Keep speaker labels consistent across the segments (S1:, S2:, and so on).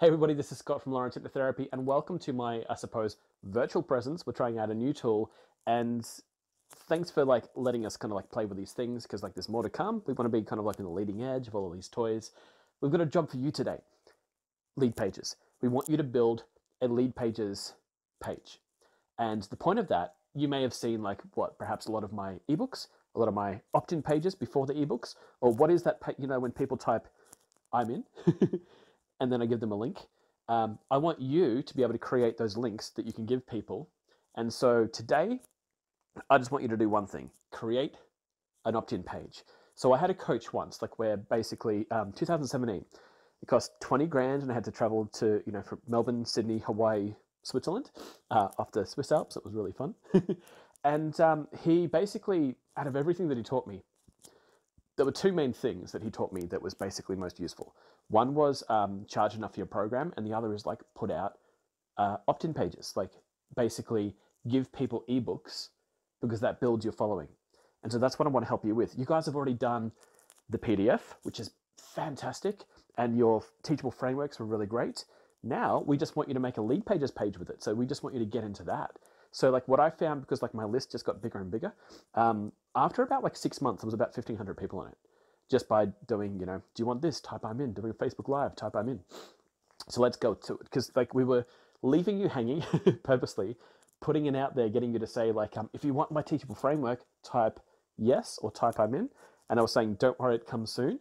S1: Hey everybody, this is Scott from Untitled Therapy, and welcome to my, I suppose, virtual presence. We're trying out a new tool, and thanks for letting us kind of play with these things, because there's more to come. We want to be kind of in the leading edge of all of these toys. We've got a job for you today. Lead pages. We want you to build a lead pages page. And the point of that, you may have seen perhaps a lot of my ebooks, a lot of my opt-in pages before the ebooks, or what is that, when people type, I'm in, and then I give them a link. I want you to be able to create those links that you can give people. And so today, I just want you to do one thing: create an opt-in page. So I had a coach once, where basically 2017, it cost 20 grand, and I had to travel to, from Melbourne, Sydney, Hawaii, Switzerland, off the Swiss Alps. It was really fun. And he basically, out of everything that he taught me, there were two main things that he taught me that was basically most useful. One was charge enough for your program, and the other is put out opt-in pages, basically give people ebooks, because that builds your following. And so that's what I want to help you with. You guys have already done the PDF, which is fantastic, and your teachable frameworks were really great. Now we just want you to make a lead pages page with it. So we just want you to get into that. So what I found, because my list just got bigger and bigger, after about 6 months, there was about 1,500 people on it, just by doing, do you want this? Type I'm in. Doing a Facebook Live, type I'm in. So let's go to it, because we were leaving you hanging purposely, putting it out there, getting you to say if you want my teachable framework, type yes or type I'm in. And I was saying, don't worry, it comes soon.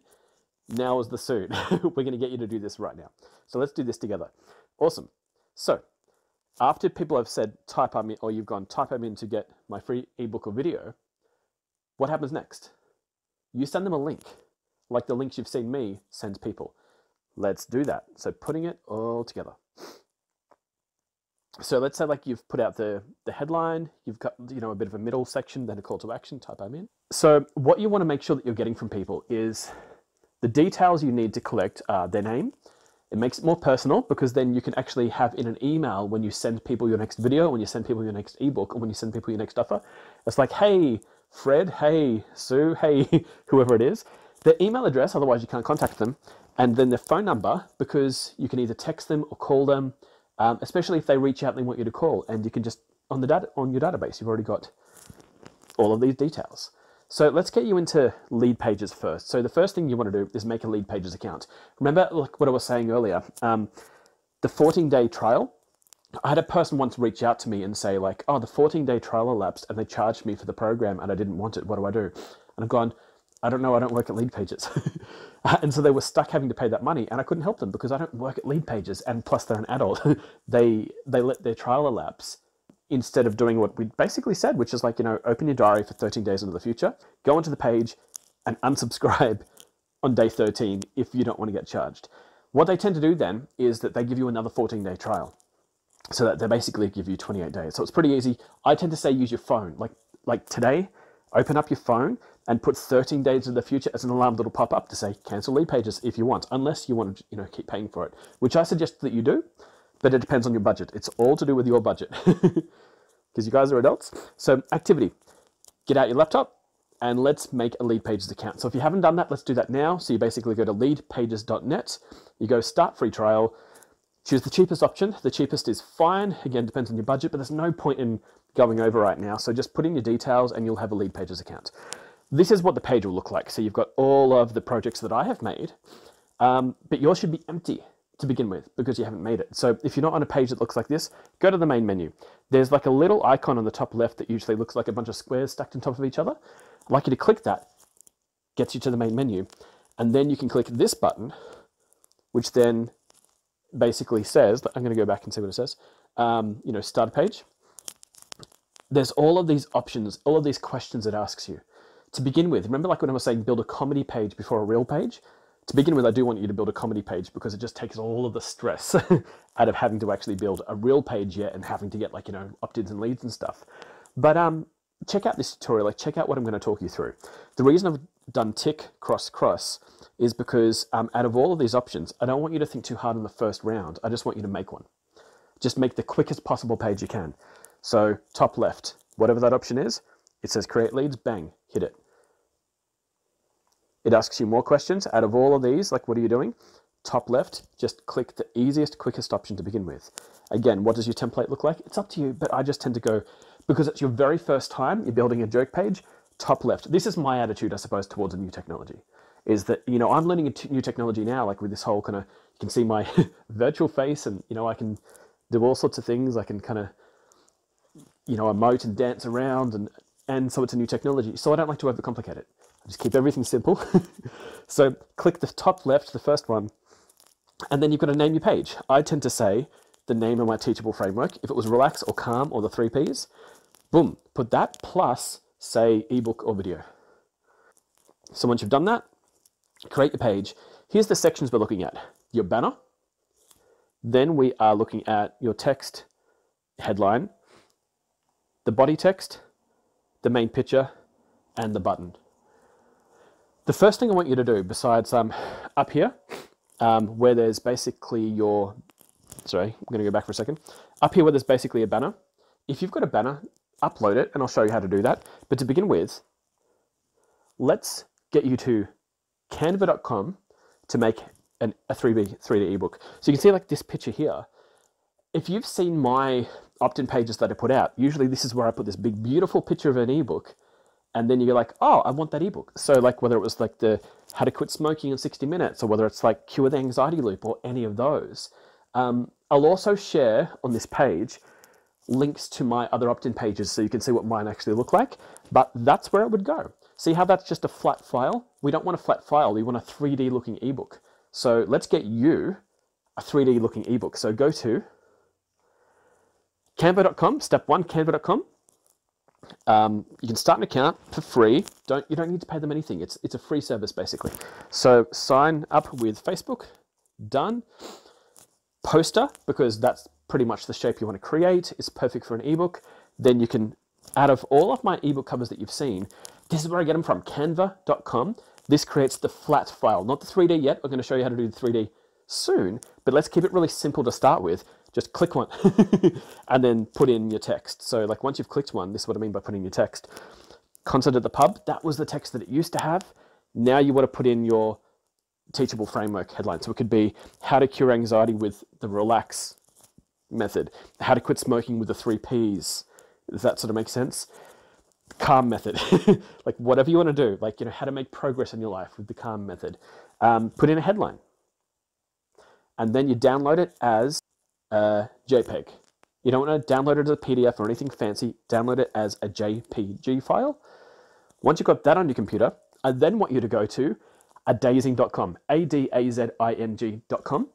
S1: Now is the soon. We're going to get you to do this right now. So let's do this together. Awesome. So after people have said type I'm in, or you've gone type I'm in to get my free ebook or video, what happens next? You send them a link, like the links you've seen me send people. Let's do that. So putting it all together. So let's say you've put out the headline, you've got a bit of a middle section, then a call to action, type I'm in. So what you want to make sure that you're getting from people is the details you need to collect are their name. It makes it more personal, because then you can actually have in an email when you send people your next video, when you send people your next ebook, or when you send people your next offer. It's hey, Fred, hey, Sue, hey, whoever it is, their email address, otherwise you can't contact them, and then their phone number, because you can either text them or call them, especially if they reach out and they want you to call, and you can just, on your database, you've already got all of these details. So let's get you into lead pages first. So the first thing you want to do is make a lead pages account. Remember what I was saying earlier, the 14-day trial. I had a person once reach out to me and say oh, the 14-day trial elapsed and they charged me for the program and I didn't want it. What do I do? And I've gone, I don't know, I don't work at lead pages. And so they were stuck having to pay that money, and I couldn't help them because I don't work at lead pages, and plus they're an adult. They let their trial elapse instead of doing what we basically said, which is open your diary for 13 days into the future, go onto the page and unsubscribe on day 13 if you don't want to get charged. What they tend to do then is that they give you another 14-day trial. So that they basically give you 28 days. So it's pretty easy. I tend to say use your phone. Like today, open up your phone and put 13 days in the future as an alarm that'll pop up to say cancel lead pages if you want, unless you want to keep paying for it, which I suggest that you do, but it depends on your budget. It's all to do with your budget, because you guys are adults. So activity, get out your laptop and let's make a lead pages account. So if you haven't done that, let's do that now. So you basically go to leadpages.net, you go start free trial, choose the cheapest option. The cheapest is fine. Again, depends on your budget, but there's no point in going over right now. So just put in your details and you'll have a lead pages account. This is what the page will look like. So you've got all of the projects that I have made, but yours should be empty to begin with because you haven't made it. So if you're not on a page that looks like this, go to the main menu. There's a little icon on the top left that usually looks like a bunch of squares stacked on top of each other. I'd like you to click that, gets you to the main menu, and then you can click this button, which then basically says, I'm going to go back and see what it says, start a page. There's all of these options, all of these questions it asks you. To begin with, remember when I was saying build a comedy page before a real page? To begin with, I do want you to build a comedy page because it just takes all of the stress out of having to actually build a real page yet and having to get opt-ins and leads and stuff. But check out this tutorial, check out what I'm going to talk you through. The reason I've done tick, cross, cross is because out of all of these options, I don't want you to think too hard on the first round. I just want you to make one. Just make the quickest possible page you can. So top left, whatever that option is, it says create leads, bang, hit it. It asks you more questions. Out of all of these, what are you doing? top left, just click the easiest, quickest option to begin with. Again, what does your template look like? It's up to you, but I just tend to go, because it's your very first time you're building a joke page, top left. This is my attitude, I suppose, towards a new technology, is that, you know, I'm learning a new technology now, like with this whole kind of, you can see my virtual face and, you know, I can do all sorts of things. I can kind of, you know, emote and dance around, and so it's a new technology. So I don't like to overcomplicate it. I just keep everything simple. So click the top left, the first one, and then you've got to name your page. I tend to say the name of my teachable framework. If it was relax or calm or the 3 Ps, boom, put that plus say ebook or video. So once you've done that, create your page. Here's the sections we're looking at. Your banner. Then we are looking at your text headline, the body text, the main picture, and the button. The first thing I want you to do, besides up here, where there's basically your, sorry, I'm going to go back for a second. Up here where there's basically a banner, if you've got a banner, upload it, and I'll show you how to do that. But to begin with, let's get you to canva.com to make a 3D ebook. So you can see like this picture here. If you've seen my opt-in pages that I put out, usually this is where I put this big, beautiful picture of an ebook. And then you're like, oh, I want that ebook. So like whether it was like the how to quit smoking in 60 minutes, or whether it's like cure the anxiety loop, or any of those. I'll also share on this page links to my other opt-in pages so you can see what mine actually look like. But that's where it would go. See how that's just a flat file? We don't want a flat file. We want a 3D looking ebook. So let's get you a 3D looking ebook. So go to canva.com, step 1, canva.com. You can start an account for free. You don't need to pay them anything. It's a free service basically. So sign up with Facebook, done. Poster, because that's pretty much the shape you want to create. It's perfect for an ebook. Then you can, out of all of my ebook covers that you've seen, this is where I get them from, canva.com. This creates the flat file, not the 3D yet. I'm going to show you how to do the 3D soon, but let's keep it really simple to start with. Just click one and then put in your text. So like once you've clicked one, this is what I mean by putting your text. Concert at the pub, that was the text that it used to have. Now you want to put in your teachable framework headline. So it could be how to cure anxiety with the relax method, how to quit smoking with the 3 Ps. Does that sort of make sense? Calm method, like whatever you want to do, like, you know, how to make progress in your life with the calm method. Put in a headline, and then you download it as a JPEG. You don't want to download it as a PDF or anything fancy. Download it as a JPG file. Once you've got that on your computer, I then want you to go to adazing.com, adazing.com.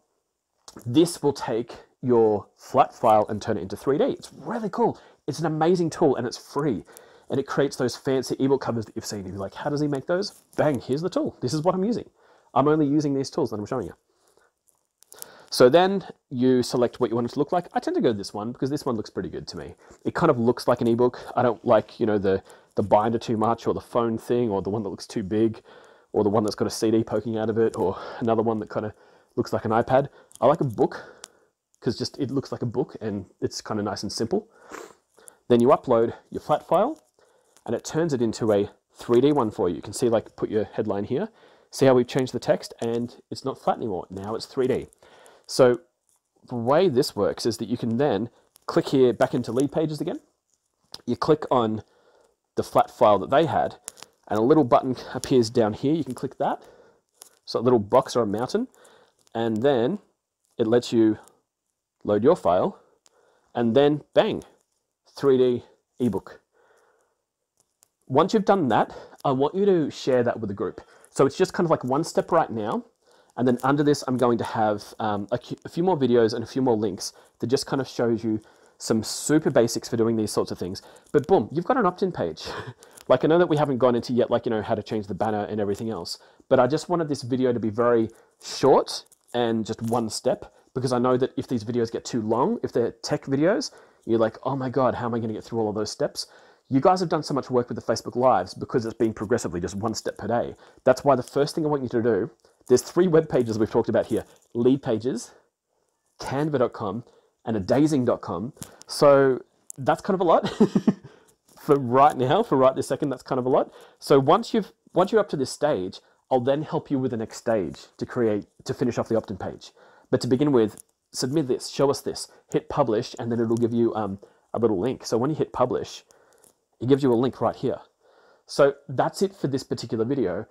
S1: This will take your flat file and turn it into 3D. It's really cool. It's an amazing tool and it's free. And it creates those fancy ebook covers that you've seen. You're like, how does he make those? Bang, here's the tool. This is what I'm using. I'm only using these tools that I'm showing you. So then you select what you want it to look like. I tend to go this one because this one looks pretty good to me. It kind of looks like an ebook. I don't like, you know, the binder too much, or the phone thing, or the one that looks too big, or the one that's got a CD poking out of it, or another one that kind of looks like an iPad. I like a book because just it looks like a book and it's kind of nice and simple. Then you upload your flat file and it turns it into a 3D one for you. You can see, like, put your headline here. See how we've changed the text and it's not flat anymore. Now it's 3D. So the way this works is that you can then click here back into lead pages again. You click on the flat file that they had and a little button appears down here. You can click that. So a little box or a mountain, and then it lets you load your file, and then bang, 3D ebook. Once you've done that, I want you to share that with the group. So it's just kind of like one step right now. And then under this, I'm going to have a few more videos and a few more links that just kind of shows you some super basics for doing these sorts of things. But boom, you've got an opt-in page. Like, I know that we haven't gone into yet, like, you know, how to change the banner and everything else. But I just wanted this video to be very short and just one step, because I know that if these videos get too long, if they're tech videos, you're like, oh my God, how am I going to get through all of those steps? You guys have done so much work with the Facebook Lives because it's been progressively just one step per day. That's why the first thing I want you to do, there's 3 web pages we've talked about here: lead pages, canva.com, and adazing.com. So that's kind of a lot for right now, for right this second, that's kind of a lot. So once you're up to this stage, I'll then help you with the next stage to finish off the opt-in page. But to begin with, submit this, show us this, hit publish, and then it'll give you a little link. So when you hit publish, it gives you a link right here. So that's it for this particular video.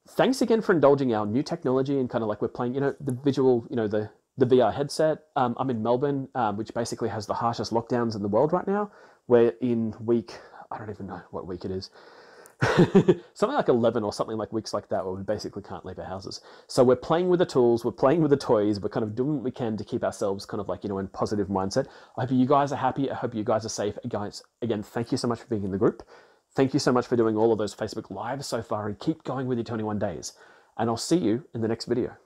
S1: Thanks again for indulging our new technology and kind of like we're playing, the visual, the VR headset. I'm in Melbourne, which basically has the harshest lockdowns in the world right now. We're in week, I don't even know what week it is. Something like 11 or something like weeks like that where we basically can't leave our houses. So we're playing with the tools, we're playing with the toys, we're kind of doing what we can to keep ourselves kind of like, in positive mindset. I hope you guys are happy. I hope you guys are safe. Guys, again, thank you so much for being in the group. Thank you so much for doing all of those Facebook Lives so far and keep going with your 21 days. And I'll see you in the next video.